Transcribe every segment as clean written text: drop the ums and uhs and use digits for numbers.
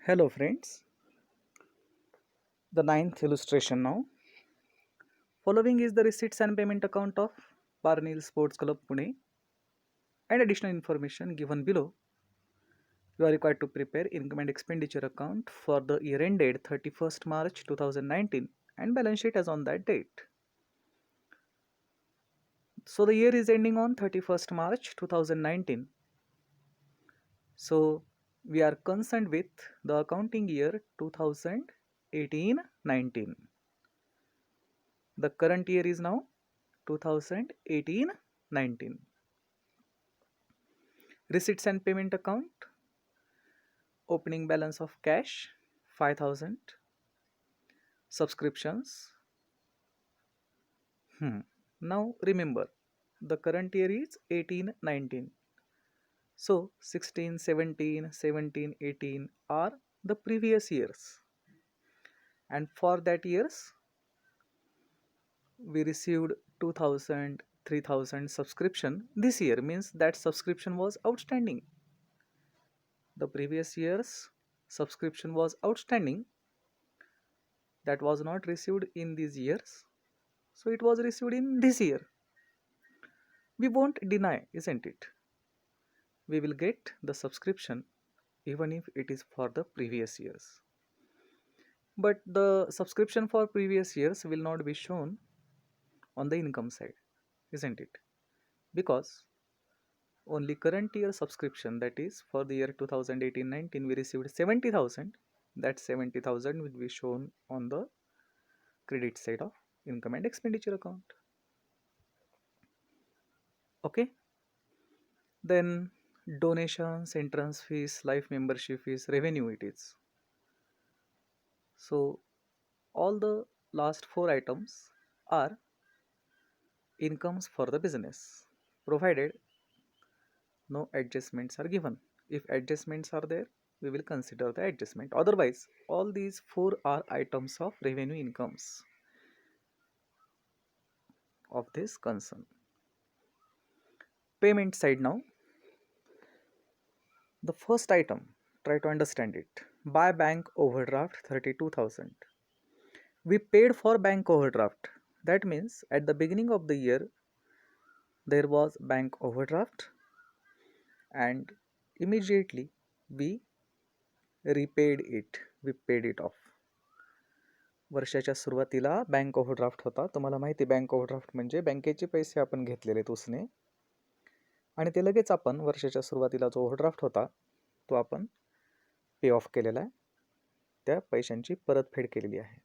Hello friends, the ninth illustration now. Following is the receipts and payment account of Parnell Sports Club Pune and additional information given below. You are required to prepare income and expenditure account for the year ended 31st March 2019 and balance sheet as on that date. So the year is ending on 31st March 2019. So we are concerned with the accounting year 2018-19. The current year is now 2018-19. Receipts and payment account, opening balance of cash 5000, subscriptions. Now remember, the current year is 18-19. So 16, 17, 17, 18 are the previous years. And for that years, we received 2000, 3000 subscription. This year means that subscription was outstanding. The previous year's subscription was outstanding, that was not received in these years, so it was received in this year. We won't deny, isn't it? We will get the subscription even if it is for the previous years. But the subscription for previous years will not be shown on the income side, isn't it? Because only current year subscription, that is for the year 2018-19, we received 70,000. That 70,000 will be shown on the credit side of income and expenditure account. Okay, then donations, entrance fees, life membership fees, revenue it is. So all the last four items are incomes for the business, provided no adjustments are given. If adjustments are there, we will consider the adjustment. Otherwise, all these four are items of revenue incomes of this concern. Payment side now. The first item, try to understand it. Buy bank overdraft 32,000. We paid for bank overdraft. That means at the beginning of the year there was bank overdraft and immediately we repaid it. We paid it off. वर्षाच्या सुरुवातीला bank overdraft होता. तुम्हाला माहिती bank overdraft म्हणजे बँकेचे पैसे आपण घेतलेले उसने आणि ते लगेच आपण वर्षाच्या सुरुवातीला जो ओव्हरड्राफ्ट होता तो आपण पे ऑफ केलेला आहे. त्या पैशांची परतफेड केलेली आहे.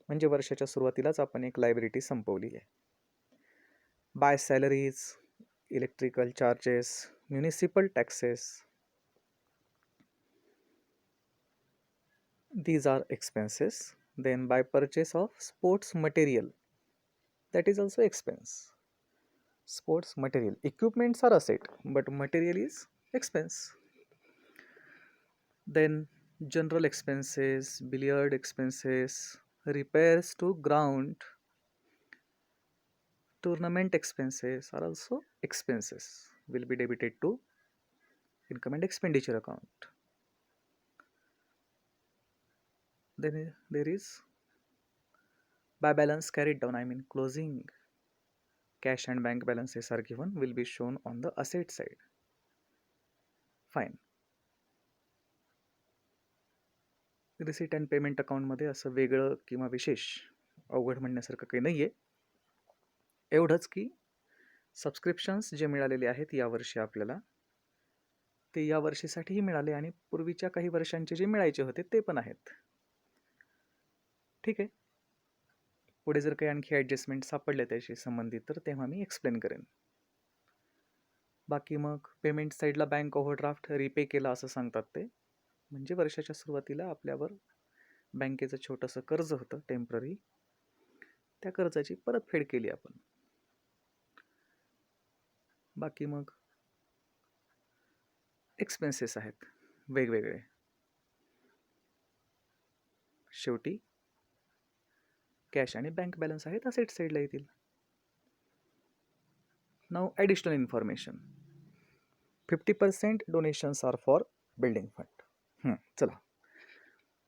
म्हणजे वर्षाच्या सुरुवातीलाच आपण एक लायबिलिटी संपवली आहे. By salaries, electrical charges, municipal taxes, these are expenses. Then by purchase of sports material, that is also expense. Sports material, equipments are asset but material is expense. Then general expenses, billiard expenses, repairs to ground, tournament expenses are also expenses, will be debited to income and expenditure account. Then there is by balance carried down, I mean closing cash and bank balances are given, will be shown on the asset side. Fine. Receipt and payment अकाउंटमध्ये असं वेगळं किंवा विशेष अवघड म्हणण्यासारखं काही नाही आहे. एवढंच की सबस्क्रिप्शन्स जे मिळालेले आहेत यावर्षी आपल्याला ते या वर्षीसाठीही मिळाले आणि पूर्वीच्या काही वर्षांचे जे मिळायचे होते ते पण आहेत. ठीक आहे. पुढे जर काही आणखी ॲडजस्टमेंट सापडले त्याशी संबंधित तर तेव्हा मी एक्सप्लेन करेन. बाकी मग पेमेंट साईडला बँक ओव्हरड्राफ्ट रिपे केला असं सांगतात ते. म्हणजे वर्षाच्या सुरुवातीला आपल्यावर बँकेचं छोटंसं कर्ज होतं टेम्पररी, त्या कर्जाची परतफेड केली आपण. बाकी मग एक्सपेन्सेस आहेत वेगवेगळे. शेवटी कॅश आणि बँक बॅलन्स आहेत असेट साईडला येतील. नाव additional information. 50% donations are for building fund. चला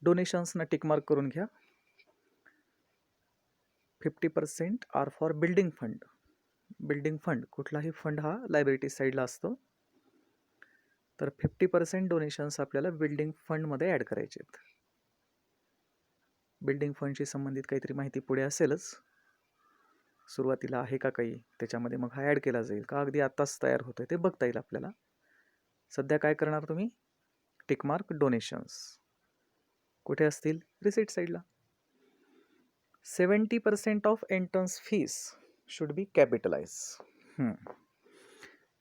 डोनेशन्सना टिक मार्क करून घ्या. 50% are for building fund. Building fund, कुठलाही फंड हा लायबिलिटी साईडला असतो, तर 50% डोनेशन्स आपल्याला बिल्डिंग फंडमध्ये ॲड करायचे आहेत. बिल्डिंग फंडशी संबंधित काहीतरी माहिती पुढे असेलच, सुरुवातीला आहे का काही त्याच्यामध्ये, मग हा ॲड केला जाईल का अगदी आत्ताच तयार होतोय ते बघता येईल आपल्याला. सध्या काय करणार तुम्ही, टिकमार्क डोनेशन्स कुठे असतील, रिसीट साईडला. 70% of entrance fees should be capitalize.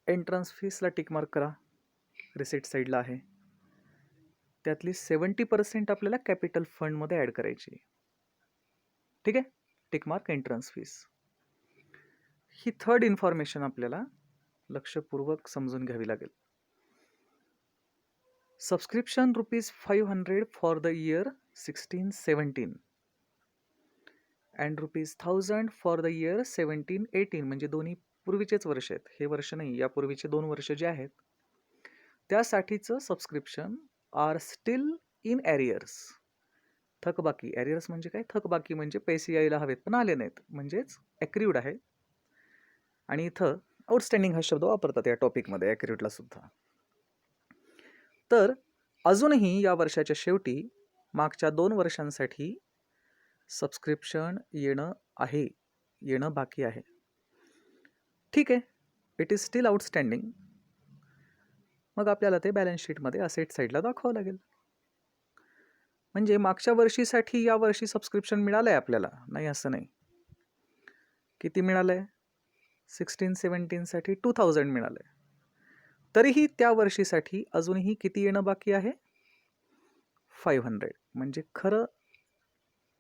Entrance फीसला टिकमार्क करा, रिसीट साईडला आहे. त्यातली 70% आपल्याला कॅपिटल फंडमध्ये ॲड करायची. ठीक आहे, टिकमार्क एंट्रन्स फीस. ही थर्ड इन्फॉर्मेशन आपल्याला लक्षपूर्वक समजून घ्यावी लागेल. Subscription ₹500 for the year 16-17 and ₹1000 for the year 17-18, म्हणजे दोन्ही पूर्वीचेच वर्ष आहेत, हे वर्ष नाही, यापूर्वीचे 2 वर्ष जे आहेत त्यासाठीचं सबस्क्रिप्शन आर स्टील इन ॲरियर्स. थकबाकी, ॲरियर्स म्हणजे काय, थकबाकी म्हणजे पैसे यायला हवेत पण आले नाहीत, म्हणजेच ॲक्रिव्ड आहे. आणि इथं आउटस्टँडिंग हा शब्द वापरतात या टॉपिकमध्ये, ॲक्रिव्डला सुद्धा. तर अजूनही या वर्षाच्या शेवटी मागच्या 2 वर्षांसाठी सबस्क्रिप्शन येणं बाकी आहे. ठीक आहे, इट इज स्टील आउटस्टँडिंग. मग आपल्याला ते बॅलन्स शीटमध्ये असेट साईडला दाखवावं लागेल. म्हणजे मागच्या वर्षीसाठी या वर्षी सबस्क्रिप्शन मिळालं आहे आपल्याला, नाही असं नाही. किती मिळालं आहे, 16-17साठी 2000 मिळालं आहे. तरीही त्या वर्षीसाठी अजूनही किती येणं बाकी आहे, 500. म्हणजे खरं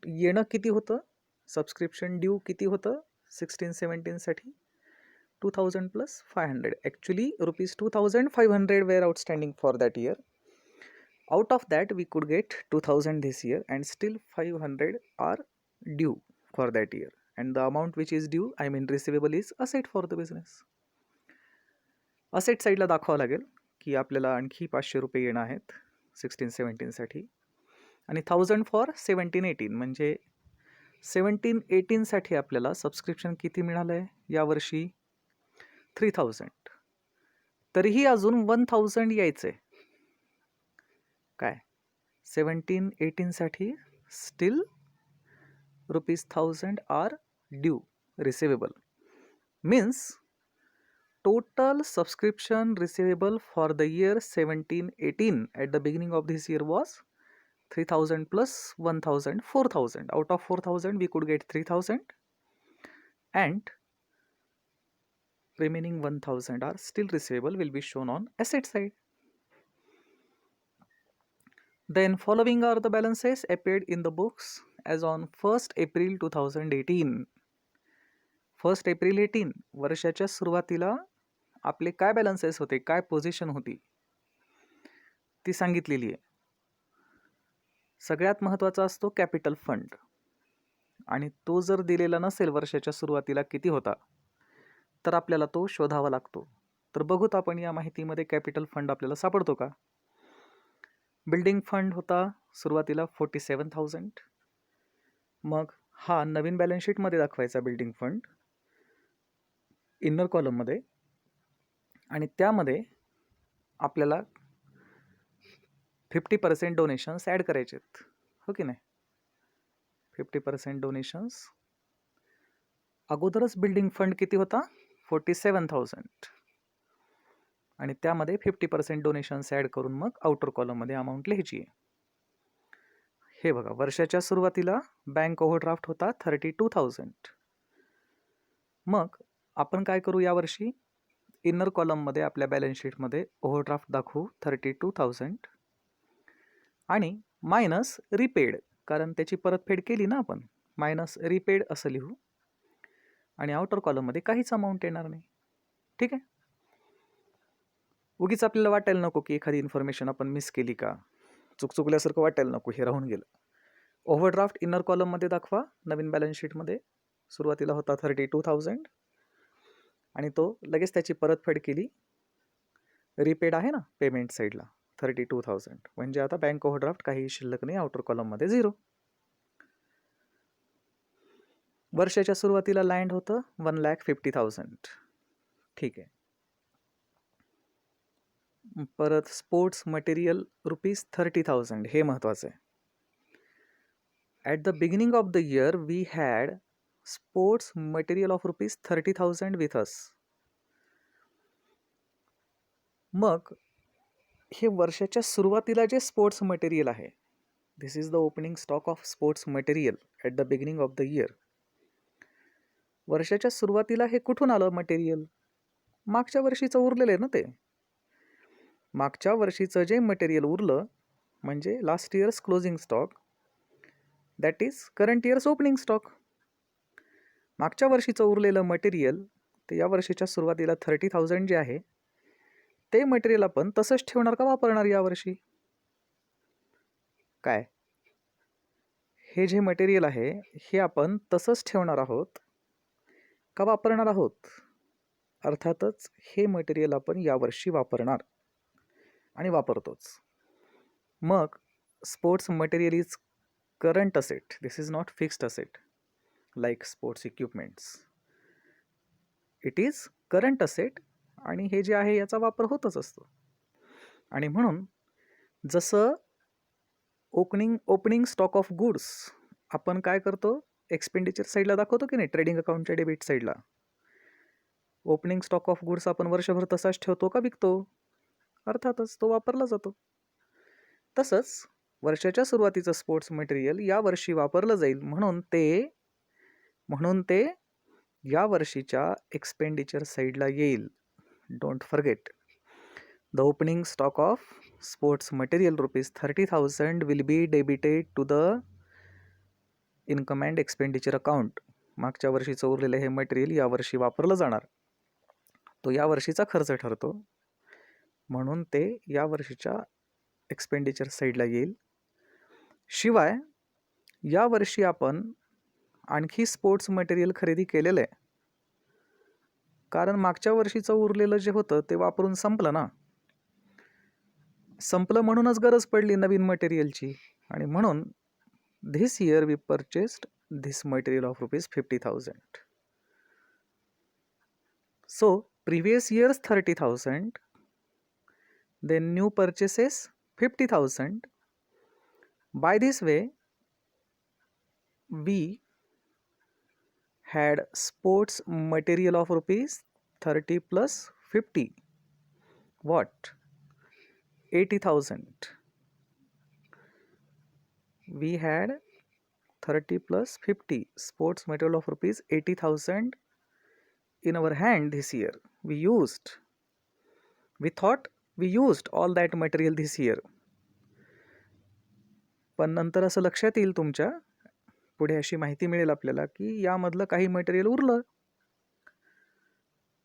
येणं किती होतं, सबस्क्रिप्शन ड्यू किती होतं 16-17साठी, 2000 + 500. Actually ₹2500 were outstanding for that year. Out of that, we could get 2000 this year, and still 500 are due for that year. And the amount which is due, I mean receivable, is asset for the business. Asset साईडला दाखवावं लागेल की आपल्याला आणखी ₹500 येणं आहेत 16-17साठी, आणि 1000 for 17-18, म्हणजे 17-18साठी आपल्याला सबस्क्रिप्शन किती मिळालं आहे यावर्षी, 3000. तरीही अजून 1000 यायचं आहे. काय, 17-18साठी still ₹1000 are due receivable. Means total subscription receivable for the year 17-18 at the beginning of this year was 3000 + 1000, 4000. Out of 4000 we could get 3000, and remaining 1000 are still receivable, will be shown on asset side. Then following are the balances appeared in the books as on 1st April 2018. 1st April 18 वर्षाच्या सुरुवातीला आपले काय balances होते, काय position होती ती सांगितलेली आहे. सगळ्यात महत्त्वाचा असतो कॅपिटल फंड, आणि तो जर दिलेला नसेल वर्षाच्या सुरुवातीला किती होता, तर आपल्याला तो शोधावा लागतो. तर बघूत आपण या माहितीमध्ये कॅपिटल फंड आपल्याला सापडतो का. बिल्डिंग फंड होता सुरुवातीला 47,000. मग हा नवीन बॅलन्स शीटमध्ये दाखवायचा बिल्डिंग फंड इनर कॉलममध्ये, आणि त्यामध्ये आपल्याला 50% डोनेशन्स ॲड करायचे आहेत, हो की नाही. 50% डोनेशन्स. अगोदरच बिल्डिंग फंड किती होता, 47,000, आणि त्यामध्ये 50% डोनेशन्स ॲड करून मग आउटर कॉलममध्ये अमाऊंट लिहायची आहे. हे बघा, वर्षाच्या सुरुवातीला बँक ओव्हरड्राफ्ट होता 32,000. मग आपण काय करू, यावर्षी इनर कॉलममध्ये आपल्या बॅलन्स शीटमध्ये ओव्हरड्राफ्ट दाखवू 32,000, आणि मायनस रिपेड, कारण त्याची परतफेड केली ना आपण, मायनस रिपेड असं लिहू, आणि आउटर कॉलममध्ये काहीच अमाऊंट येणार नाही. ठीक आहे. उगीच आपल्याला वाटायला नको की एखादी इन्फॉर्मेशन आपण मिस केली का, चुकल्यासारखं वाटायला नको, हे राहून गेलं. ओव्हरड्राफ्ट इनर कॉलममध्ये दाखवा नवीन बॅलन्स शीटमध्ये. सुरुवातीला होता 32,000, आणि तो लगेच त्याची परतफेड केली, रिपेड आहे ना पेमेंट साईडला, 32,000. म्हणजे आता बँक ओव्हरड्राफ्ट काही शिल्लक नाही, आउटर कॉलममध्ये 0. वर्षाच्या सुरुवातीला लँड होतं 1,50,000. ठीक आहे. परत स्पोर्ट्स मटेरियल ₹30,000. हे महत्त्वाचं आहे. At the beginning of the year we had sports material of ₹30,000 with us. मग हे वर्षाच्या सुरुवातीला जे स्पोर्ट्स मटेरियल आहे, this is the opening stock of sports material at the beginning of the year. वर्षाच्या सुरुवातीला हे कुठून आलं मटेरियल? मागच्या वर्षीचं उरलेलं आहे ना ते. मागच्या वर्षीचं जे मटेरियल उरलं म्हणजे last year's closing stock, that is current year's opening stock. मागच्या वर्षीचं उरलेलं मटेरियल ते या वर्षीच्या सुरुवातीला 30,000 जे आहे ते मटेरियल आपण तसंच ठेवणार का वापरणार यावर्षी? काय हे जे मटेरियल आहे हे आपण तसंच ठेवणार आहोत का वापरणार आहोत? अर्थातच हे मटेरियल आपण यावर्षी वापरणार आणि वापरतोच. मग sports material is current asset. This is not fixed asset like sports equipments. It is current asset आणि हे जे आहे याचा वापर होतच असतो. आणि म्हणून जसं ओपनिंग स्टॉक ऑफ गुड्स आपण काय करतो, एक्सपेंडिचर साईडला दाखवतो की नाही, ट्रेडिंग अकाउंटच्या डेबिट साईडला. ओपनिंग स्टॉक ऑफ गुड्स आपण वर्षभर तसाच ठेवतो का विकतो? अर्थातच तो वापरला जातो. तसंच वर्षाच्या सुरुवातीचं स्पोर्ट्स मटेरियल या वर्षी वापरलं जाईल म्हणून ते या वर्षीच्या एक्सपेंडिचर साईडला येईल. Don't forget, the opening stock of sports material ₹30,000 will be debited to the income and expenditure account. मागच्या वर्षीचं उरलेलं हे मटेरियल यावर्षी वापरलं जाणार, तो या वर्षीचा खर्च ठरतो म्हणून ते या वर्षीच्या एक्सपेंडिचर साईडला येईल. शिवाय यावर्षी आपण आणखी स्पोर्ट्स मटेरियल खरेदी केलेलं आहे, कारण मागच्या वर्षीचं उरलेलं जे होतं ते वापरून संपलं ना. संपलं म्हणूनच गरज पडली नवीन मटेरियलची आणि म्हणून this year we purchased this material of ₹50,000. So previous years 30,000, then new purchases 50,000. By this way we had sports material of ₹30 plus 50. What? 80,000. We had 30 plus 50 sports material of ₹80,000 in our hand this year. We thought we used all that material this year. पण नंतर असं लक्षात येईल तुमच्या, पुढे अशी माहिती मिळेल आपल्याला की यामधलं काही मटेरियल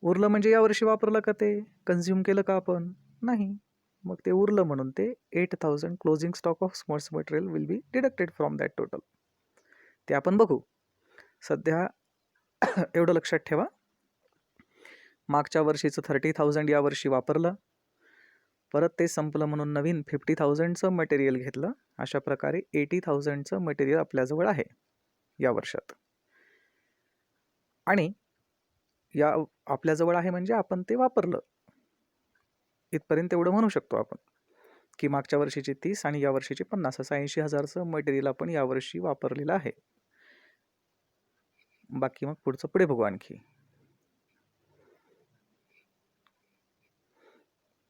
उरलं म्हणजे यावर्षी वापरलं का, ते कन्झ्युम केलं का आपण? नाही. मग ते उरलं म्हणून ते 8,000 closing stock of sports material will be deducted from that total. ते आपण बघू. सध्या एवढं लक्षात ठेवा, मागच्या वर्षीचं 30,000 यावर्षी वापरलं, परत ते संपलं म्हणून नवीन 50,000चं मटेरियल घेतलं. अशा प्रकारे 80,000चं मटेरियल आपल्याजवळ आहे या वर्षात. आणि या आपल्याजवळ आहे म्हणजे आपण ते वापरलं, इथपर्यंत एवढं म्हणू शकतो आपण की मागच्या वर्षीची 30 आणि या वर्षीची 50, असं 80,000चं मटेरियल आपण यावर्षी वापरलेलं आहे. बाकी मग पुढे बघू. आणखी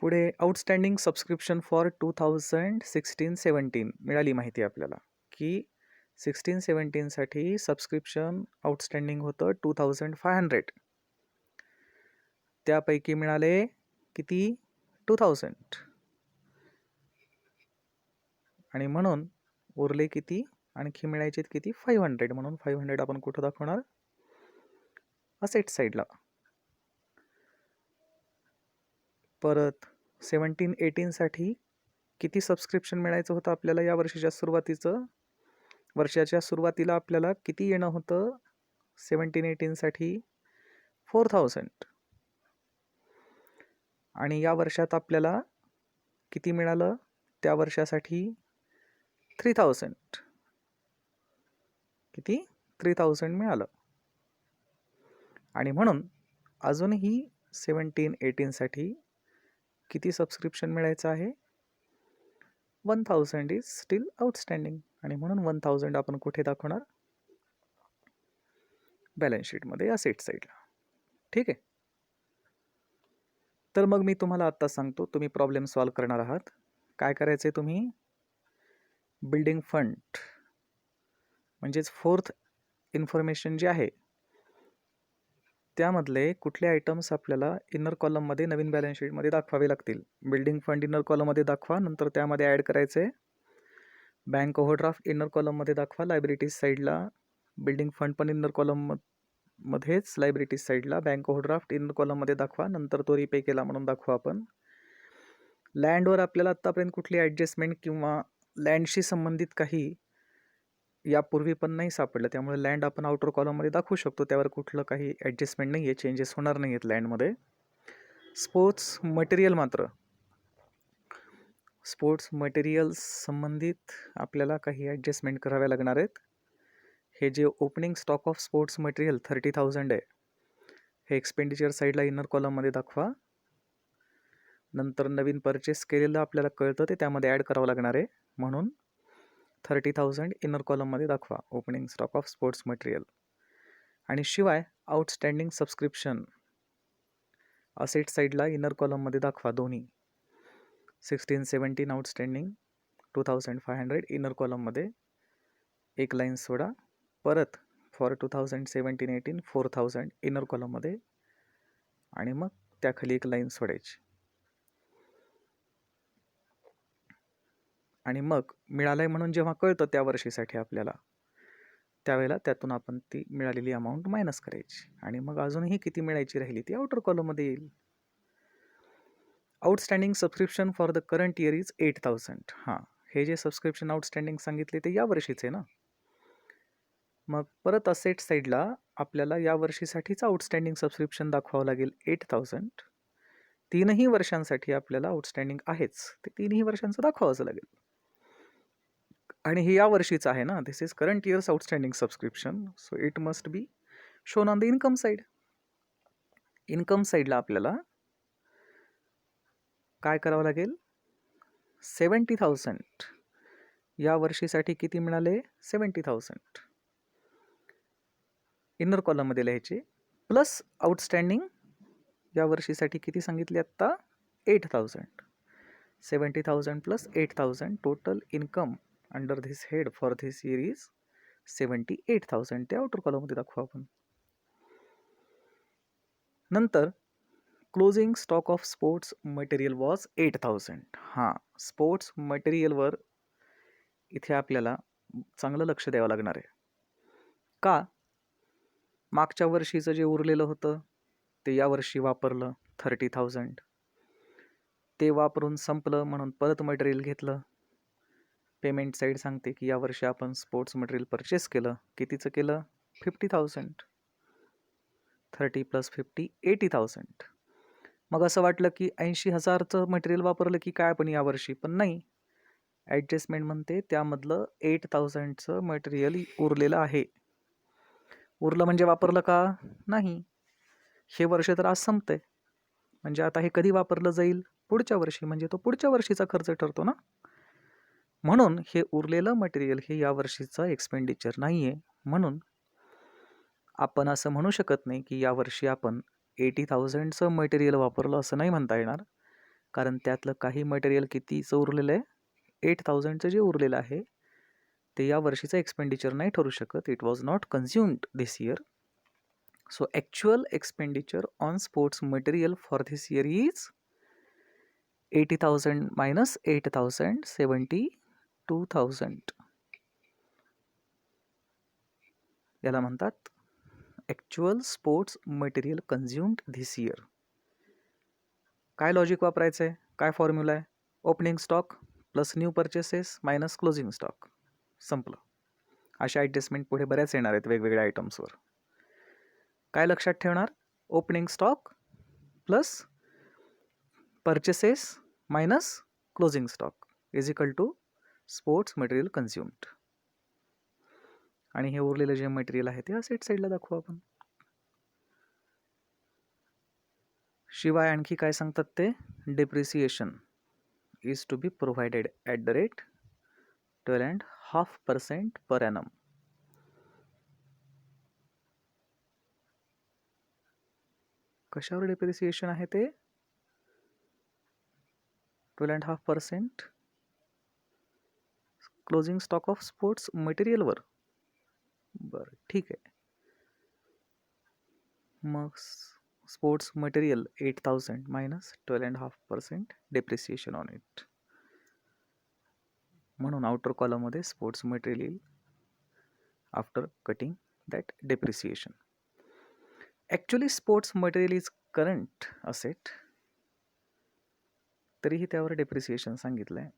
पुढे आउटस्टँडिंग सबस्क्रिप्शन फॉर 2016-17 मिळाली माहिती आपल्याला की 16-17साठी सबस्क्रिप्शन आउटस्टँडिंग होतं 2,500. त्यापैकी मिळाले किती? 2,000. आणि म्हणून उरले किती? आणखी मिळायचे किती? 500. म्हणून 500 आपण कुठं दाखवणार? असेट साईडला. परत 17-18साठी किती सबस्क्रिप्शन मिळायचं होतं आपल्याला या वर्षाच्या सुरुवातीला आपल्याला किती येणं होतं? 17-18साठी 4,000. आणि या वर्षात आपल्याला किती मिळालं त्या वर्षासाठी 3000. किती 3000 मिळालं. आणि म्हणून अजूनही 17-18साठी किती सबस्क्रिप्शन मिळायचं आहे 1000 इज स्टील आउटस्टँडिंग. आणि म्हणून 1000 आपण कुठे दाखवणार बॅलन्स शीटमध्ये असेट साईडला. ठीक आहे. तर मग मी तुम्हाला आत्ता सांगतो, तुम्ही प्रॉब्लेम सॉल्व्ह करणार आहात. काय करायचे तुम्ही बिल्डिंग फंड म्हणजेच फोर्थ इन्फॉर्मेशन जे आहे त्यामधले कुठले आयटम्स आपल्याला इनर कॉलममध्ये नवीन बॅलन्स शीटमध्ये दाखवावे लागतील. बिल्डिंग फंड इनर कॉलममध्ये दाखवा, नंतर त्यामध्ये ॲड करायचे बँक ओव्हरड्राफ्ट इनर कॉलममध्ये दाखवा, लायबिलिटीज साईडला बिल्डिंग फंड पण इनर कॉलममध्येच, लायबिलिटीज साईडला बँक ओव्हरड्राफ्ट इनर कॉलममध्ये दाखवा, नंतर तो रिपे केला म्हणून दाखवा. आपण लँडवर आपल्याला आत्तापर्यंत कुठली ॲडजस्टमेंट किंवा लँडशी संबंधित काही यापूर्वी पण नाही सापडलं, त्यामुळे लँड आपण आउटर कॉलममध्ये दाखवू शकतो. त्यावर कुठलं काही ॲडजस्टमेंट नाही आहे, चेंजेस होणार नाही आहेत लँडमध्ये. स्पोर्ट्स मटेरियल मात्र स्पोर्ट्स मटेरियल्स संबंधित आपल्याला काही ॲडजस्टमेंट कराव्या लागणार आहेत. हे जे opening stock of sports material 30,000 आहे, हे एक्सपेंडिचर साईडला इनर कॉलममध्ये दाखवा. नंतर नवीन परचेस केलेलं आपल्याला कळतं ते त्यामध्ये ॲड करावं लागणार आहे, म्हणून 30,000 इनर कॉलममध्ये दाखवा opening stock of sports material. आणि शिवाय आउटस्टँडिंग सबस्क्रिप्शन असेट साईडला इनर कॉलममध्ये दाखवा दोन्ही. 16-17 आउटस्टँडिंग 2500 इनर कॉलममध्ये एक लाईन सोडा. परत फॉर 2017-18 4000 इनर कॉलममध्ये, आणि मग त्याखाली एक लाईन सोडायची. आणि मग मिळालंय म्हणून जेव्हा कळतं त्या वर्षीसाठी आपल्याला, त्यावेळेला त्यातून आपण ती मिळालेली अमाऊंट मायनस करायची. आणि मग अजूनही किती मिळायची राहिली ती आउटर कॉलममध्ये येईल. Outstanding subscription for the current year is 8000. हां, हे जे सबस्क्रिप्शन आउटस्टँडिंग सांगितले ते या वर्षीचे ना. मग परत असेट साईडला आपल्याला या वर्षीसाठीच आउटस्टँडिंग सबस्क्रिप्शन दाखवावं लागेल 8000. 3ही वर्षांसाठी आपल्याला आउटस्टँडिंग आहेच, ते 3ही वर्षांचं दाखवावंच लागेल. आणि हे या वर्षीचं आहे ना, this is current year's outstanding subscription, so it must be shown on the income side. Income साईडला आपल्याला काय करावं लागेल 70,000. या वर्षीसाठी किती मिळाले 70,000 इनर कॉलममध्ये लिहायचे, प्लस आउटस्टँडिंग या वर्षीसाठी किती सांगितले आत्ता 8000. 70,000 plus 8000 total income under this head for this year is 78,000. ते आउटर कॉलममध्ये दाखवू आपण. नंतर closing stock of sports material was 8000. हां, स्पोर्ट्स मटेरियलवर इथे आपल्याला चांगलं लक्ष द्यावं लागणार आहे. का? मागच्या वर्षीचं जे उरलेलं होतं ते यावर्षी वापरलं 30,000. ते वापरून संपलं म्हणून परत मटेरियल घेतलं. पेमेंट साईड सांगते की यावर्षी आपण स्पोर्ट्स मटेरियल परचेस केलं. कितीचं केलं 50,000. 30 + 50 80,000. मग असं वाटलं की 80,000चं मटेरियल वापरलं की काय आपण यावर्षी, पण नाही. ॲडजस्टमेंट म्हणते त्यामधलं 8000चं मटेरियल उरलेलं आहे. उरलं म्हणजे वापरलं का नाही. हे वर्ष तर आज संपतंय, म्हणजे आता हे कधी वापरलं जाईल पुढच्या वर्षी, म्हणजे तो पुढच्या वर्षीचा खर्च ठरतो ना. म्हणून हे उरलेलं मटेरियल हे या वर्षीचं एक्सपेंडिचर नाही आहे. म्हणून आपण असं म्हणू शकत नाही की यावर्षी आपण 80,000चं मटेरियल वापरलं असं नाही म्हणता येणार, कारण त्यातलं काही मटेरियल कितीचं उरलेलं आहे 8000चं जे उरलेलं आहे ते या वर्षीचं एक्सपेंडिचर नाही ठरू शकत. It was not consumed this year. So actual expenditure on sports material for this year is 80,000 minus 8,000 72,000. याला म्हणतात actual sports material consumed this year. काय लॉजिक वापरायचं आहे, काय फॉर्म्युला आहे? Opening stock plus new purchases minus closing stock. संपलं. अशा adjustment पुढे बऱ्याच येणार आहेत वेगवेगळ्या आयटम्सवर. काय लक्षात ठेवणार? Opening stock plus purchases minus closing stock is equal to sports material consumed. आणि हे उरलेलं जे मटेरियल आहे ते असेट साईडला दाखवू आपण. शिवाय आणखी काय सांगतात ते, depreciation is to be provided at the rate 12.5% per annum. कशावर डेप्रिसिएशन आहे ते, 12.5% क्लोजिंग स्टॉक ऑफ स्पोर्ट्स मटेरियलवर. बरं ठीक आहे. मग sports material 8,000 minus 12.5% depreciation on it. म्हणून आउटर कॉलममध्ये स्पोर्ट्स मटेरियल येईल after cutting that depreciation. Actually sports material is current asset, तरीही त्यावर डेप्रिसिएशन सांगितलं आहे.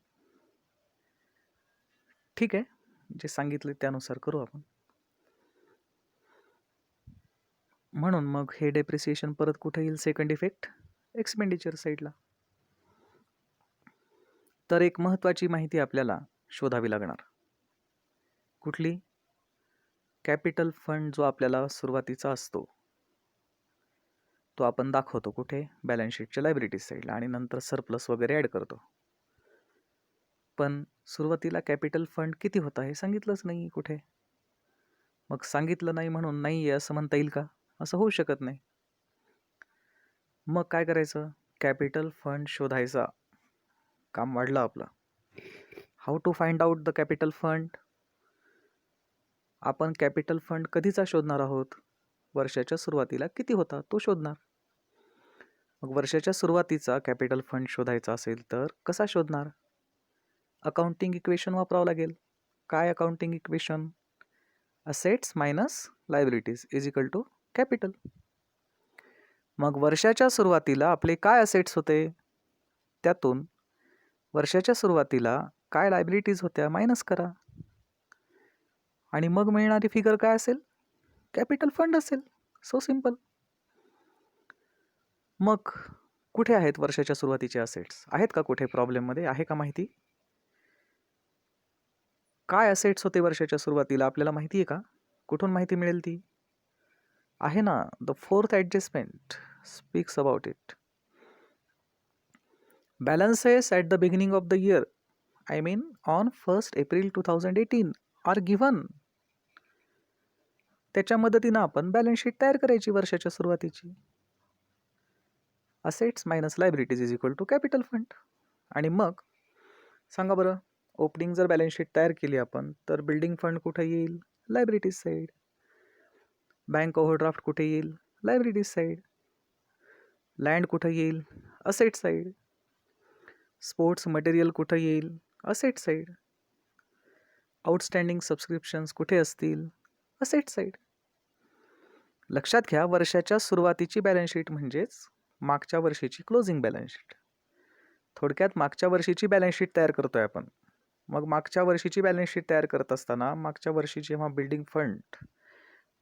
ठीक आहे, जे सांगितले त्यानुसार करू आपण. म्हणून मग हे डेप्रिसिएशन परत कुठे येईल, सेकंड इफेक्ट एक्सपेंडिचर साईडला. तर एक महत्त्वाची माहिती आपल्याला शोधावी लागणार. कुठली, कॅपिटल फंड जो आपल्याला सुरुवातीचा असतो तो आपण दाखवतो कुठे, बॅलन्स शीटच्या लायबिलिटीज साईडला, आणि नंतर सरप्लस वगैरे ॲड करतो. पण सुरुवातीला कॅपिटल फंड किती होता हे सांगितलंच नाही कुठे. मग सांगितलं नाही म्हणून नाही आहे असं म्हणता येईल का, असं होऊ शकत नाही. मग काय करायचं, कॅपिटल फंड शोधायचा, काम वाढलं आपलं. How to find out the capital fund. आपण कॅपिटल फंड कधीचा शोधणार आहोत, वर्षाच्या सुरुवातीला किती होता तो शोधणार. मग वर्षाच्या सुरुवातीचा कॅपिटल फंड शोधायचा असेल तर कसा शोधणार, अकाउंटिंग इक्वेशन वापरावं लागेल. काय accounting equation, assets minus liabilities is equal to capital. मग वर्षाच्या सुरुवातीला आपले काय असेट्स होते, त्यातून वर्षाच्या सुरुवातीला काय लायबिलिटीज होत्या मायनस करा, आणि मग मिळणारी फिगर काय असेल, कॅपिटल फंड असेल. So simple. मग कुठे आहेत वर्षाच्या सुरुवातीचे असेट्स, आहेत का कुठे प्रॉब्लेममध्ये, आहे का माहिती, काय असेट्स होते वर्षाच्या सुरुवातीला आपल्याला माहिती आहे का, कुठून माहिती मिळेल ती, आहे ना. The fourth adjustment speaks about it. Balances at the beginning of the year, I mean on 1 April 2018 are given. त्याच्या मदतीनं आपण बॅलन्स शीट तयार करायची वर्षाच्या सुरुवातीची. Assets minus liabilities is equal to capital fund. आणि मग सांगा बरं, ओपनिंग जर बॅलन्स शीट तयार केली आपण तर बिल्डिंग फंड कुठे येईल, लायबिलिटीज साईड. बँक ओव्हरड्राफ्ट कुठे येईल, लायबिलिटीज साईड. लँड कुठे येईल, असेट साईड. स्पोर्ट्स मटेरियल कुठे येईल, असेट साईड. आउटस्टँडिंग सबस्क्रिप्शन्स कुठे असतील, असेट साईड. लक्षात घ्या, वर्षाच्या सुरुवातीची बॅलन्स शीट म्हणजेच मागच्या वर्षीची क्लोजिंग बॅलन्स शीट. थोडक्यात मागच्या वर्षीची बॅलन्स शीट तयार करतोय आपण. मग मागच्या वर्षीची बॅलन्स शीट तयार करत असताना मागच्या वर्षी जेव्हा बिल्डिंग फंड,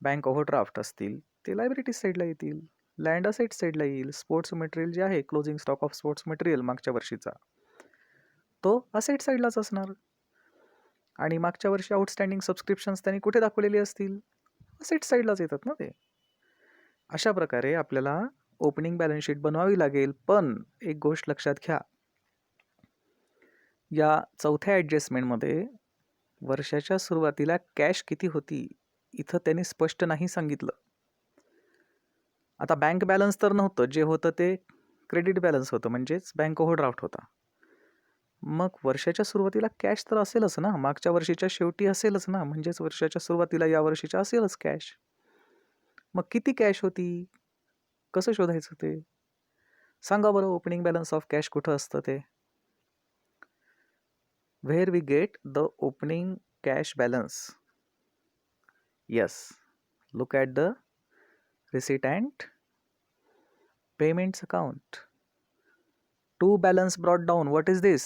बँक ओव्हरड्राफ्ट असतील ते लायबिलिटीज साईडला येतील, लँड असेट साईडला येईल. स्पोर्ट्स मटेरियल जे आहे, closing stock of sports material मागच्या वर्षीचा, तो असेट साईडलाच असणार. आणि मागच्या वर्षी आउटस्टँडिंग सबस्क्रिप्शन्स त्यांनी कुठे दाखवलेली असतील, असेट साईडलाच येतात ना ते. अशा प्रकारे आपल्याला ओपनिंग बॅलन्स शीट बनवावी लागेल. पण एक गोष्ट लक्षात घ्या, या चौथ्या ॲडजस्टमेंटमध्ये वर्षाच्या सुरुवातीला कॅश किती होती इथं त्यांनी स्पष्ट नाही सांगितलं. आता बँक बॅलन्स तर नव्हतं, जे होतं ते क्रेडिट बॅलन्स होतं, म्हणजेच बँक ओव्हरड्राफ्ट होता. मग वर्षाच्या सुरुवातीला कॅश तर असेलच ना, मागच्या वर्षीच्या शेवटी असेलच ना, म्हणजेच वर्षाच्या सुरुवातीला या वर्षीच्या असेलच कॅश. मग किती कॅश होती, कसं शोधायचं ते सांगा बरं. ओपनिंग बॅलन्स ऑफ कॅश कुठं असतं ते, where we get the opening cash balance. Yes, look at the receipt and payments account. To balance brought down, what is this?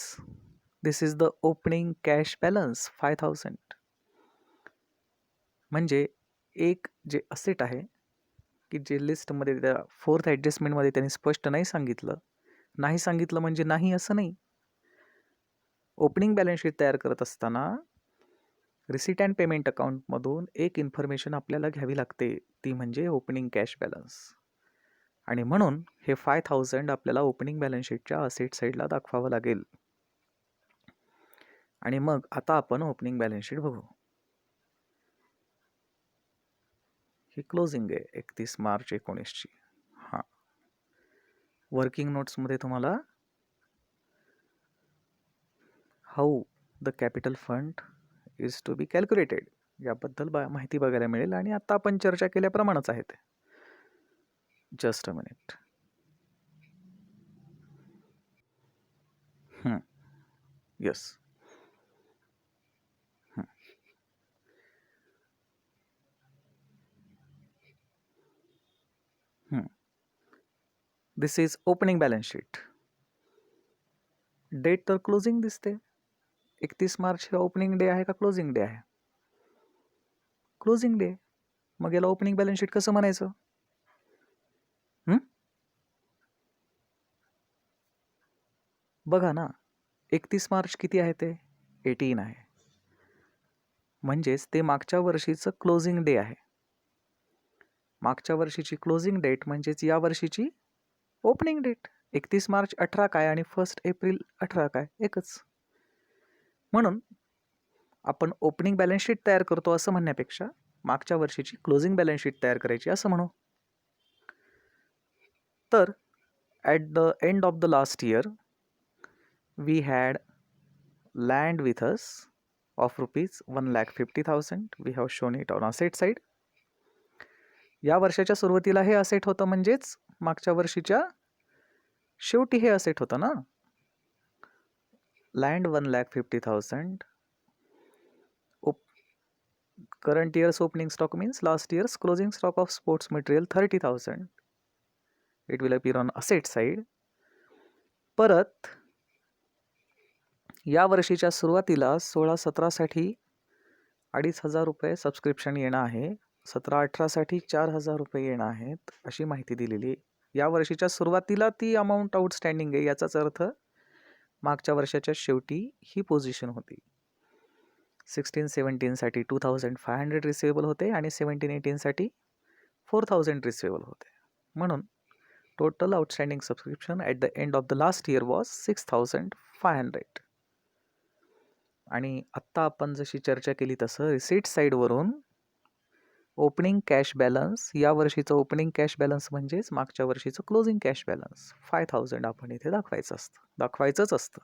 This is the opening cash balance 5,000. म्हणजे एक जे asset आहे की जे लिस्टमध्ये त्या फोर्थ ॲडजस्टमेंटमध्ये त्यांनी स्पष्ट नाही सांगितलं. नाही सांगितलं म्हणजे नाही असं नाही, ओपनिंग बॅलन्स शीट तयार करत असताना रिसीट अँड पेमेंट अकाउंटमधून एक इन्फॉर्मेशन आपल्याला घ्यावी लागते, ती म्हणजे ओपनिंग कॅश बॅलन्स. आणि म्हणून हे 5000 आपल्याला ओपनिंग बॅलन्स शीटच्या असेट साईडला दाखवावं लागेल. आणि मग आता आपण ओपनिंग बॅलन्स शीट बघू. ही क्लोजिंग आहे 31 मार्च 19ची. हां, वर्किंग नोट्समध्ये तुम्हाला how the capital fund is to be calculated याबद्दल माहिती बघायला मिळेल. आणि आता आपण चर्चा केल्याप्रमाणेच आहे ते. Just a minute. Yes. This is opening balance sheet. Date तर क्लोजिंग दिसते. 31 मार्च हे ओपनिंग डे आहे का क्लोजिंग डे आहे? Closing day. मग याला ओपनिंग बॅलन्स शीट कसं म्हणायचं? बघा ना, 31 मार्च किती आहे ते? 18 आहे. म्हणजेच ते मागच्या वर्षीचं क्लोजिंग डे आहे. मागच्या वर्षीची क्लोजिंग डेट म्हणजेच या वर्षीची ओपनिंग डेट. 31 मार्च 18 काय आणि 1 एप्रिल 18 काय? एकच. म्हणून आपण ओपनिंग बॅलन्स शीट तयार करतो असं म्हणण्यापेक्षा मागच्या वर्षीची क्लोजिंग बॅलन्स शीट तयार करायची असं म्हणू. तर at the end of the last year we had land with us of rupees 1,50,000. We have shown it on asset side. या वर्षाच्या सुरुवातीला हे असेट होतं, म्हणजेच मागच्या वर्षीच्या शेवटी हे असेट होतं ना. Land 1,50,000. Current year's opening stock means last year's closing stock of sports material 30,000. It will appear on asset side. परत या वर्षीच्या सुरुवातीला 16-17साठी 2,500 रुपये सबस्क्रिप्शन येणं आहे. 17-18साठी 4,000 रुपये येणं आहेत, अशी माहिती दिलेली. या वर्षीच्या सुरुवातीला ती अमाऊंट आउटस्टँडिंग आहे, याचाच अर्थ मागच्या वर्षाच्या शेवटी ही पोझिशन होती. 16-17साठी 2,500 रिसिवेबल होते आणि 17-18साठी 4,000 रिसिवेबल होते. म्हणून total outstanding subscription at the end of the last year was 6,500. आणि आत्ता आपण जशी चर्चा केली तसं रिसीट साईडवरून ओपनिंग कॅश बॅलन्स, या वर्षीचं ओपनिंग कॅश बॅलन्स म्हणजेच मागच्या वर्षीचं क्लोजिंग कॅश बॅलन्स 5,000 आपण इथे दाखवायचंच असतं.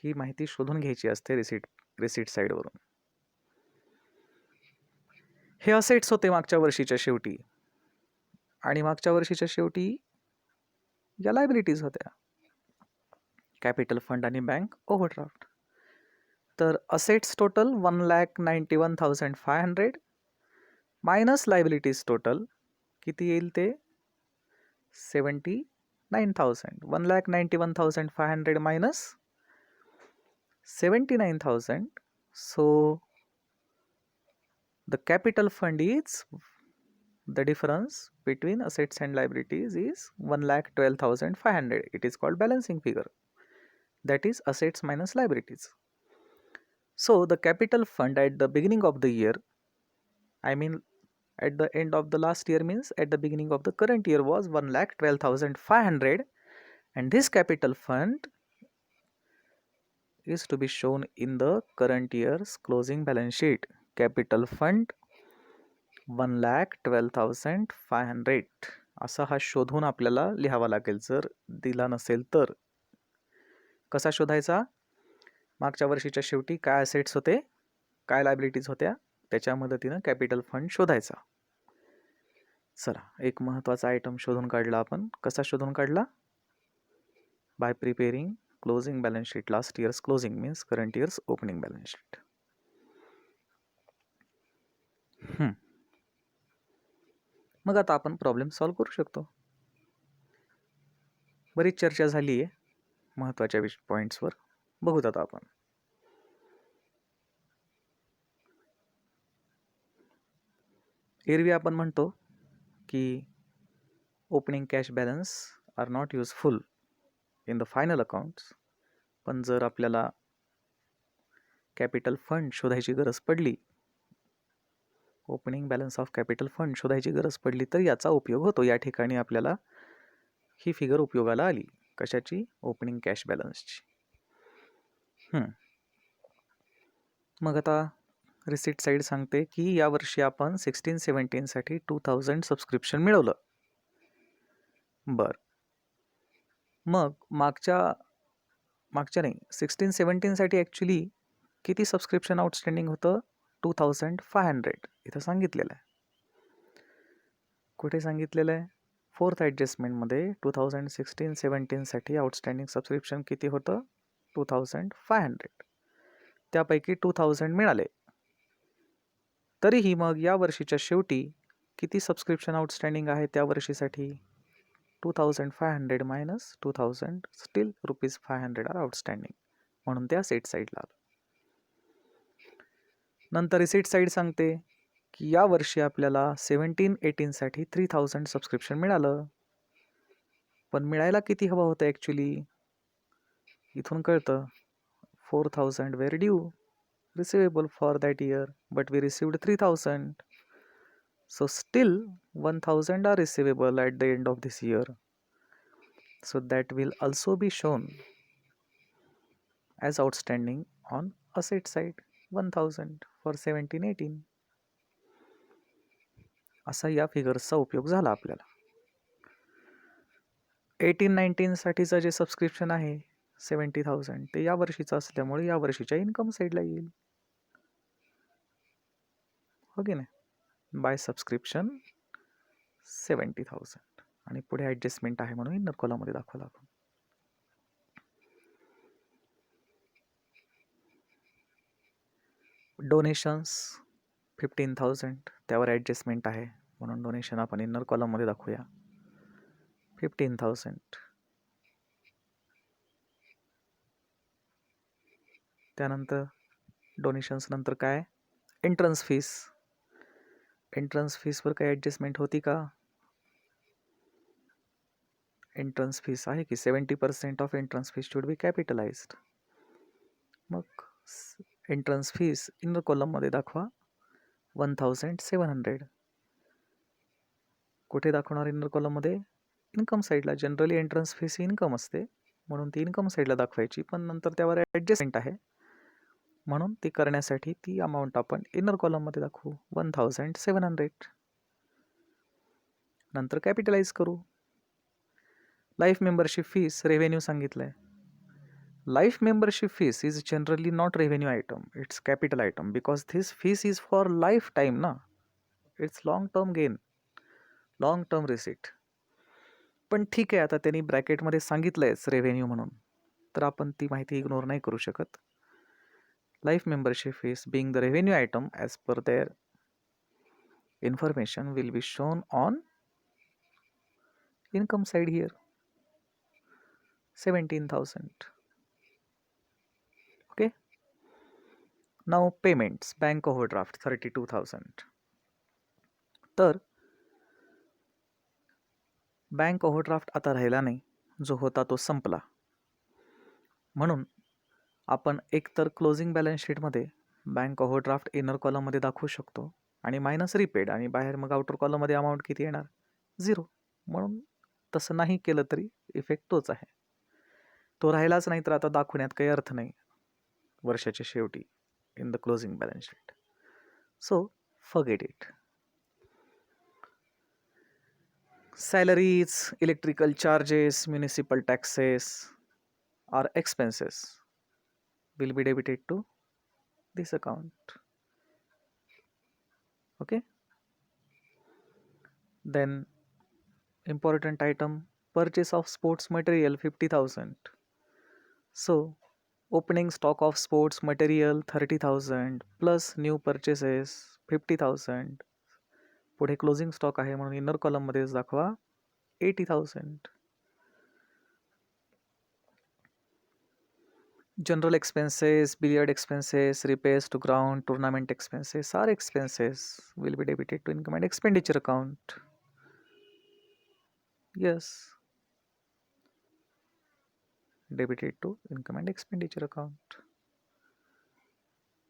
ही माहिती शोधून घ्यायची असते रिसीट साईडवरून. हे असेट्स होते मागच्या वर्षीच्या शेवटी. आणि मागच्या वर्षीच्या शेवटी या लायबिलिटीज होत्या, कॅपिटल फंड आणि बँक ओव्हरड्राफ्ट. तर assets total 1,91,500 minus liabilities total किती येईल ते 79,000. 1,91,500 minus 79,000. So the capital fund is the difference between assets and liabilities is 1,12,500. It is called balancing figure. That is assets minus liabilities. So the capital fund at the beginning of the year, I mean at the end of the last year means at the beginning of the current year, was 1,12,500, and this capital fund is to be shown in the current year's closing balance sheet. Capital fund 1,12,500 असा हा शोधून आपल्याला लिहावा लागेल. जर दिला नसेल तर कसा शोधायचा? मागच्या वर्षीच्या शेवटी काय असेट्स होते, काय लायबिलिटीज होत्या, त्याच्या मदतीनं कॅपिटल फंड शोधायचा. चला, एक महत्त्वाचा आयटम शोधून काढला आपण. कसा शोधून काढला? By preparing closing balance sheet. Last year's closing means current year's opening balance sheet. मग आता आपण प्रॉब्लेम सॉल्व्ह करू शकतो. बरीच चर्चा झाली आहे महत्त्वाच्या पॉईंट्सवर. बघूत आता आपण. एरवी आपण म्हणतो की opening cash balance are not useful in the final accounts पण जर आपल्याला कॅपिटल फंड शोधायची गरज पडली, opening balance of capital fund शोधायची गरज पडली, तर याचा उपयोग होतो. या ठिकाणी आपल्याला ही फिगर उपयोगाला आली. कशाची? ओपनिंग कॅश बॅलन्सची. मग आता रिसिट साईड सांगते की यावर्षी आपण 16-17 साठी 2000 सबस्क्रिप्शन मिळवलं. बरं, मग मागच्या नाही, 16-17 साठी ॲक्च्युली किती सबस्क्रिप्शन आउटस्टँडिंग होतं? 2500 इथं सांगितलेलं आहे. कुठे सांगितलेलं आहे? फोर्थ ॲडजस्टमेंटमध्ये 2016-17 साठी आउटस्टँडिंग सबस्क्रिप्शन किती होतं? 2500. त्यापैकी 2000 मिळाले. तरीही मग या वर्षीच्या शेवटी किती सबस्क्रिप्शन आउटस्टँडिंग आहे त्या वर्षीसाठी? 2500 मायनस 2000, स्टील ₹500 आर आउटस्टँडिंग, म्हणून त्या सेट साईडला आलं. नंतर रिसीट साईड सांगते की या वर्षी आपल्याला 17-18 साठी 3000 सबस्क्रिप्शन मिळालं. पण मिळायला किती हवं होतं ॲक्च्युली? इथून कळतं 4000 वेर due receivable for that year, but we received 3000. So still 1000 are receivable at the end of this year. So that will also be shown as outstanding on asset side, 1000 for 17-18. असा या फिगर्सचा उपयोग झाला आपल्याला. 18-19 साठीचं जे subscription आहे 70,000 ते या वर्षीचं असल्यामुळे या वर्षीच्या इन्कम साईडला येईल. हो की नाही? बाय सबस्क्रिप्शन 70,000 आणि पुढे ॲडजस्टमेंट आहे म्हणून इनर कॉलममध्ये दाखवलं आपण. डोनेशन्स 15,000, त्यावर ॲडजस्टमेंट आहे म्हणून डोनेशन आपण इनर कॉलममध्ये दाखवूया 15,000. त्यानंतर डोनेशन्स नंतर काय? Entrance fees. एंट्रन्स फीसवर काही ॲडजस्टमेंट होती का? एंट्रन्स फीस आहे की 70% of entrance fees should be capitalized. मग एंट्रन्स फीस इनर कॉलममध्ये दाखवा 1700. कुठे दाखवणार इनर कॉलममध्ये? इन्कम साईडला. जनरली एंट्रन्स फीस इन्कम असते म्हणून ती इन्कम साईडला दाखवायची, पण नंतर त्यावर ॲडजस्टमेंट आहे म्हणून ती करण्यासाठी ती अमाऊंट आपण इनर कॉलममध्ये दाखवू 1700. नंतर कॅपिटलाइज करू. लाईफ मेंबरशिप फीस रेव्हेन्यू सांगितलं आहे. Life membership fees is generally not revenue item, it's capital item because this fees is for life time ना. It's long term gain, long term receipt. पण ठीक आहे, आता त्यांनी ब्रॅकेटमध्ये सांगितलंयच रेव्हेन्यू म्हणून, तर आपण ती माहिती इग्नोर नाही करू शकत. Life membership fees being the revenue item as per their information will be shown on income side here 17,000. Okay, now payments. Bank overdraft 32,000. तर बँक ओव्हरड्राफ्ट आता राहिला नाही, जो होता तो संपला. म्हणून आपण एकतर क्लोजिंग बॅलन्स शीटमध्ये बँक ओव्हरड्राफ्ट इनर कॉलममध्ये दाखवू शकतो आणि मायनस रिपेड, आणि बाहेर मग आउटर कॉलममध्ये अमाऊंट किती येणार? 0. म्हणून तसं नाही केलं तरी इफेक्ट तोच आहे. तो राहिलाच नाही तर आता दाखवण्यात काही अर्थ नाही वर्षाच्या शेवटी in the closing balance sheet. So forget it. Salaries, electrical charges, municipal taxes or expenses will be debited to this account. Okay. Then important item, purchase of sports material 50,000. So opening stock of sports material 30,000 plus new purchases 50,000. पुढे closing stock आहे म्हणून inner कॉलममध्येच दाखवा 80,000. General expenses, billiard expenses, repairs to ground, tournament expenses are expenses will be debited to income and expenditure account. Yes. debited to income and expenditure account.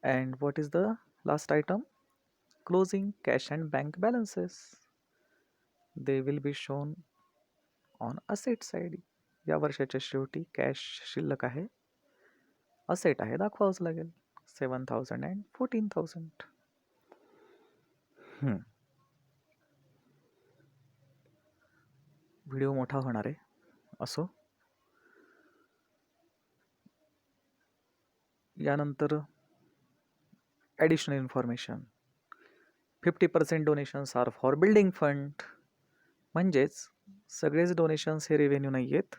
And what is the last item? Closing cash and bank balances. They will be shown on asset side. या वर्षाच्या शेवटी cash शिल्लक आहे, asset आहे दाखवावंच लागेल. 7,000 and 14,000. Video मोठा होणार आहे, असो. यानंतर additional information. 50% donations are for building fund. म्हणजेच सगळेच डोनेशन्स हे रेव्हेन्यू नाही आहेत,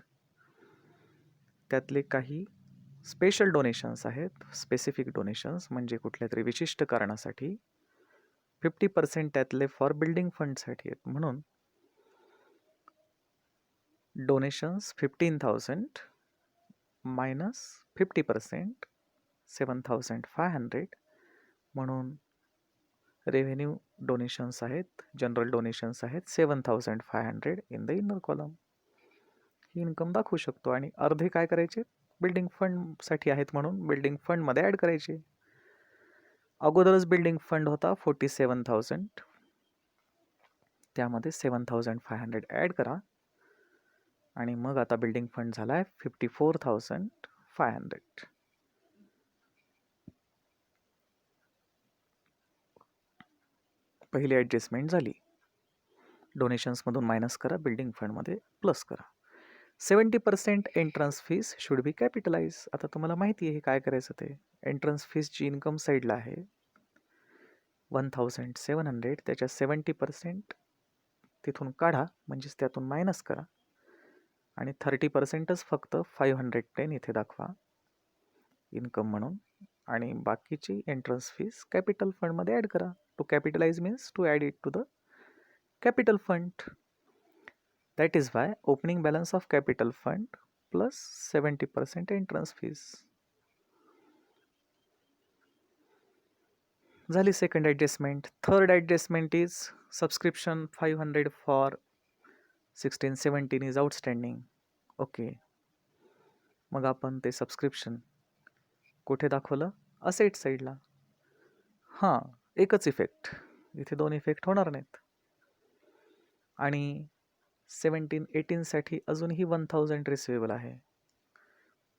त्यातले काही स्पेशल डोनेशन्स आहेत. स्पेसिफिक डोनेशन्स म्हणजे कुठल्या तरी विशिष्ट कारणासाठी. 50% त्यातले फॉर बिल्डिंग फंडसाठी आहेत. म्हणून डोनेशन्स 15,000 मायनस 50% 7,500. म्हणून रेव्हेन्यू डोनेशन्स आहेत, जनरल डोनेशन्स आहेत 7,500 in the inner column. He income दाखवू शकतो. आणि अर्धे काय करायचे, बिल्डिंग फंडसाठी आहेत म्हणून बिल्डिंग फंडमध्ये ॲड करायचे. अगोदरच बिल्डिंग फंड होता 47,000, त्यामध्ये 7,500 ॲड करा आणि मग आता बिल्डिंग फंड झाला आहे 54,500. पहिली ॲडजस्टमेंट झाली. डोनेशन्समधून मायनस करा, बिल्डिंग फंडमध्ये प्लस करा. 70% entrance fees should be capitalise. आता तुम्हाला माहिती आहे काय करायचं ते. एंट्रन्स फीसची इन्कम साईडला आहे 1,700. त्याच्या 70% तिथून काढा, म्हणजेच त्यातून मायनस करा. आणि 30%च फक्त 510 इथे दाखवा इन्कम म्हणून. आणि बाकीची एंट्रन्स फीस कॅपिटल फंडमध्ये ॲड करा. To capitalise means to add it to the capital fund. That is why opening balance of capital fund plus 70% entrance fees. झाली second adjustment. Third adjustment is subscription 500 for 16-17 is outstanding. Okay, मग आपण ते subscription कुठे दाखवलं, asset साईडला. हां, एकच effect, इथे दोन इफेक्ट होणार नाहीत. आणि 17-18साठी अजूनही 1,000 रिसिवेबल आहे,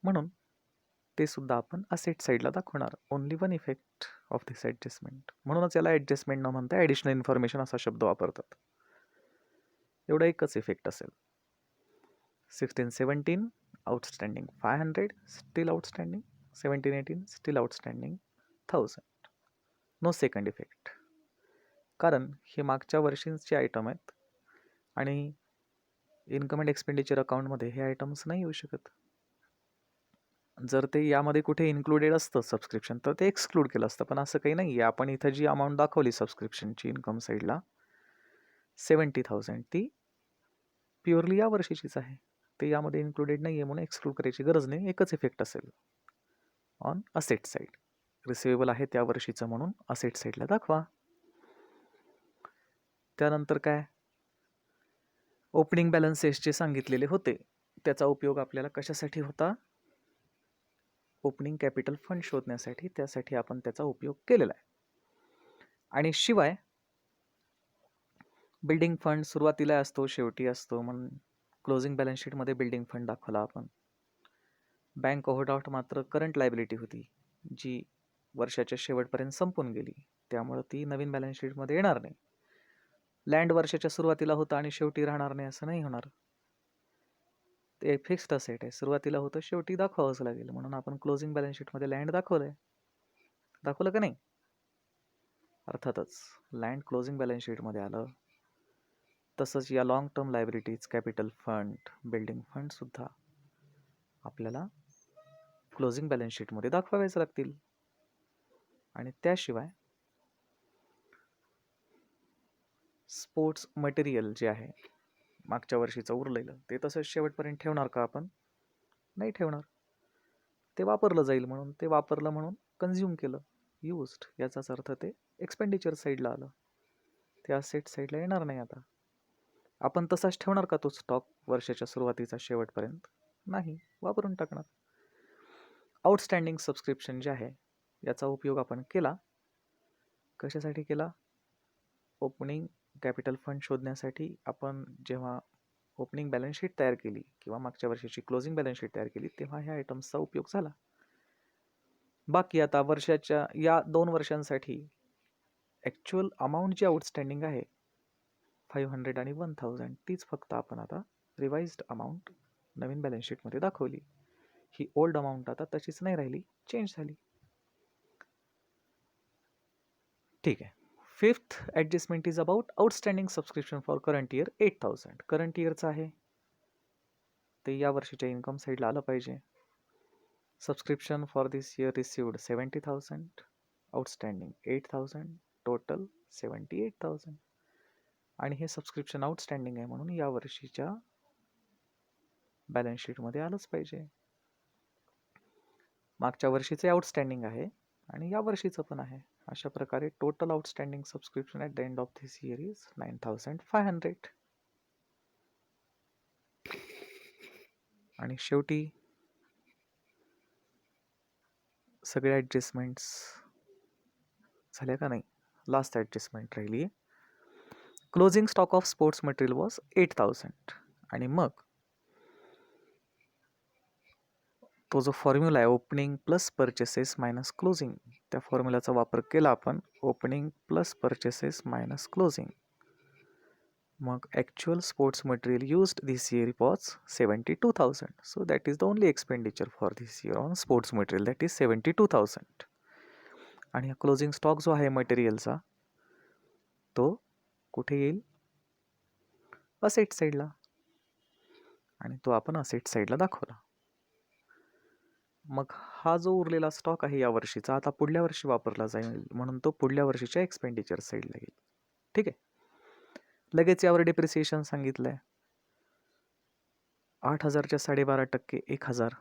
म्हणून ते सुद्धा आपण असेट साईडला दाखवणार. Only one effect of this adjustment. म्हणूनच याला ॲडजस्टमेंट न म्हणता ॲडिशनल इन्फॉर्मेशन असा शब्द वापरतात. एवढा एकच इफेक्ट असेल. 16-17 outstanding 500 still outstanding, 17-18 still outstanding 1,000. No second effect, कारण हे मागच्या वर्षींचे आयटम आहेत आणि इन्कम अँड एक्सपेंडिचर अकाउंटमध्ये हे आयटम्स नाही येऊ शकत. जर ते यामध्ये कुठे इन्क्लुडेड असतं सबस्क्रिप्शन तर ते एक्सक्लूड केलं असतं, पण असं काही नाही आहे. आपण इथं जी अमाऊंट दाखवली सबस्क्रिप्शनची इन्कम साईडला 70,000, ती प्युअरली या वर्षीचीच आहे. ते यामध्ये इन्क्लुडेड नाही आहे म्हणून एक्सक्लूड करायची गरज नाही. एकच इफेक्ट असेल ऑन असेट साईड. रिसिवेबल आहे त्या वर्षीचं म्हणून असेट साईडला दाखवा. त्यानंतर काय, ओपनिंग बॅलन्सेस जे सांगितलेले होते त्याचा उपयोग आपल्याला कशासाठी होता, ओपनिंग कॅपिटल फंड शोधण्यासाठी. त्यासाठी आपण त्याचा उपयोग केलेला आहे. आणि शिवाय बिल्डिंग फंड सुरुवातीला असतो शेवटी असतो, म्हणून क्लोजिंग बॅलन्स शीटमध्ये बिल्डिंग फंड दाखवला आपण. बँक ओव्हरड्राफ्ट मात्र करंट लायबिलिटी होती जी वर्षाच्या शेवटपर्यंत संपून गेली, त्यामुळे ती नवीन बॅलन्स शीटमध्ये येणार नाही. लँड वर्षाच्या सुरुवातीला होता आणि शेवटी राहणार नाही असं नाही होणार. ते फिक्स्ड असेट आहे, सुरुवातीला होतं शेवटी दाखवावंच लागेल. म्हणून आपण क्लोजिंग बॅलन्स शीटमध्ये लँड दाखवलंय. दाखवलं का नाही? अर्थातच लँड क्लोजिंग बॅलन्स शीटमध्ये आलं. तसंच या long term liabilities, capital fund, building fund सुद्धा आपल्याला क्लोजिंग बॅलन्स शीटमध्ये दाखवावेच लागतील. आणि त्याशिवाय स्पोर्ट्स मटेरियल जे आहे मागच्या वर्षीचं उरलेलं ते तसंच शेवटपर्यंत ठेवणार का आपण? नाही ठेवणार. ते वापरलं जाईल म्हणून, ते वापरलं म्हणून कन्झ्युम केलं, यूज्ड, याचाच अर्थ ते एक्सपेंडिचर साईडला आलं, ते असेट साईडला येणार नाही. आता आपण तसाच ठेवणार का तो स्टॉक वर्षाच्या सुरुवातीचा शेवटपर्यंत? नाही, वापरून टाकणार. आउटस्टँडिंग सबस्क्रिप्शन जे आहे याचा उपयोग आपण केला. कशासाठी केला? ओपनिंग कॅपिटल फंड शोधण्यासाठी. आपण जेव्हा ओपनिंग बॅलन्स शीट तयार केली किंवा मागच्या वर्षाची क्लोजिंग बॅलन्स शीट तयार केली तेव्हा ह्या आयटम्सचा उपयोग झाला. बाकी आता वर्षाच्या या 2 वर्षांसाठी ॲक्च्युअल अमाऊंट जी आउटस्टँडिंग आहे 500 आणि 1000 तीच फक्त आपण आता रिवाइज्ड अमाऊंट नवीन बॅलन्स शीटमध्ये दाखवली. ही ओल्ड अमाऊंट आता तशीच नाही राहिली, चेंज झाली. ठीक आहे. Fifth adjustment is about outstanding subscription for current year 8000. Current इयरचं आहे ते या वर्षीच्या इन्कम साईडला आलं पाहिजे. Subscription for this year received 70,000, outstanding 8,000, total 78,000. आणि हे सबस्क्रिप्शन आउटस्टँडिंग आहे म्हणून या वर्षीच्या बॅलन्स शीटमध्ये आलंच पाहिजे. मागच्या वर्षीचे आउटस्टँडिंग आहे आणि या वर्षीचं पण आहे. अशा प्रकारे total outstanding subscription at the end of this year is 9,500. आणि शेवटी सगळे ॲडजस्टमेंट्स झाल्या का नाही? लास्ट ॲडजस्टमेंट राहिली आहे. Closing stock of sports material was 8,000. आणि मग तो जो फॉर्म्युला आहे opening plus purchases minus closing, त्या फॉर्म्युलाचा वापर केला आपण. Opening plus purchases minus closing. मग actual sports material used this year was 72,000. So that is the only expenditure for this year on sports material, that is 72,000. आणि closing stock जो आहे मटेरियलचा तो कुठे येईल? असेट साईडला. आणि तो आपण असेट साईडला दाखवला. मग हा जो उरलेला स्टॉक आहे या वर्षीचा आता पुढल्या वर्षी वापरला जाईल म्हणून तो पुढल्या वर्षीच्या एक्सपेंडिचर साईडला येईल. ठीक आहे. लगेच यावर डेप्रिसिएशन सांगितलं आहे. 8,000च्या 12.5% 1,000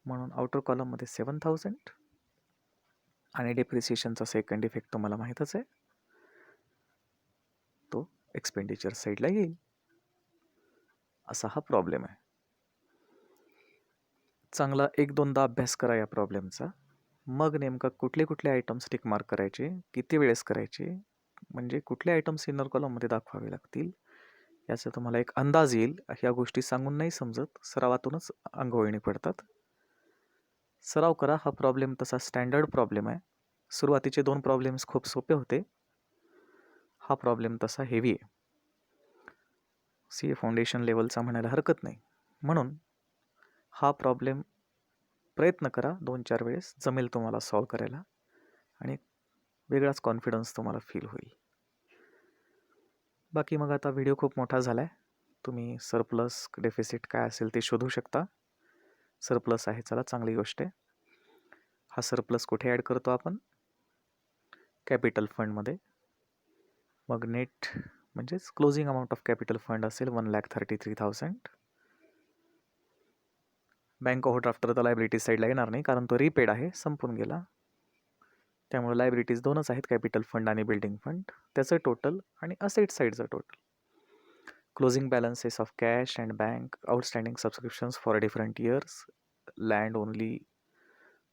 म्हणून आउटर कॉलममध्ये 7,000. आणि डेप्रिसिएशनचा सेकंड इफेक्ट तुम्हाला माहीतच आहे, तो एक्सपेंडिचर साईडला येईल. असा हा प्रॉब्लेम आहे. चांगला 1-2दा अभ्यास करा या प्रॉब्लेमचा. मग नेमकं कुठले कुठले आयटम्स टिक मार्क करायचे, किती वेळेस करायचे, म्हणजे कुठले आयटम्स इनर कॉलममध्ये दाखवावे लागतील याचा तुम्हाला एक अंदाज येईल. ह्या गोष्टी सांगून नाही समजत, सरावातूनच अंगवळणी पडतात. सराव करा. हा प्रॉब्लेम तसा स्टँडर्ड प्रॉब्लेम आहे. सुरुवातीचे 2 प्रॉब्लेम्स खूप सोपे होते. हा प्रॉब्लेम तसा हेवी आहे. CA फाउंडेशन लेवलचा म्हणायला हरकत नाही. म्हणून हा प्रॉब्लेम प्रयत्न करा 2-4 वेळेस, जमेल तुम्हाला सॉल्व करायला आणि वेगळाच कॉन्फिडन्स तुम्हाला फील होईल. बाकी मग आता व्हिडिओ खूप मोठा झाला आहे. तुम्ही सरप्लस डेफिसिट काय असेल ते शोधू शकता. सरप्लस आहे, चला चांगली गोष्ट आहे. हा सरप्लस कुठे ॲड करतो आपण? कॅपिटल फंडमध्ये. मग नेट म्हणजेच closing amount of capital fund असेल 1,33,000. बँक ओव्हरड्राफ्ट तर लायबिलिटीज साईडला येणार नाही कारण तो रिपेड आहे, संपून गेला. त्यामुळे लायबिलिटीज 2च आहेत, कॅपिटल फंड आणि बिल्डिंग फंड. त्याचं टोटल आणि असेट साईडचं total. Closing balances of cash and bank, outstanding subscriptions for different years, land only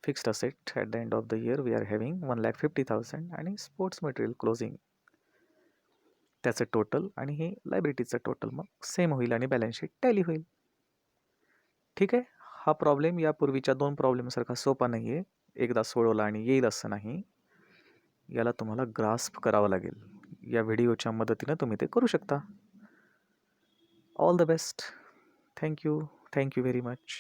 fixed asset at the end of the year we are having 1,50,000. आणि sports material closing त्याचं total आणि हे लायबिलिटीजचं total मग same होईल आणि balance sheet tally होईल. ठीक आहे. हा प्रॉब्लेम यापूर्वीच्या 2 प्रॉब्लेमसारखा सोपा नाही आहे. एकदा सोडवला आणि येईल असं नाही. याला तुम्हाला ग्रास्प करावं लागेल. या व्हिडिओच्या मदतीनं तुम्ही ते करू शकता. All the best. Thank you very much.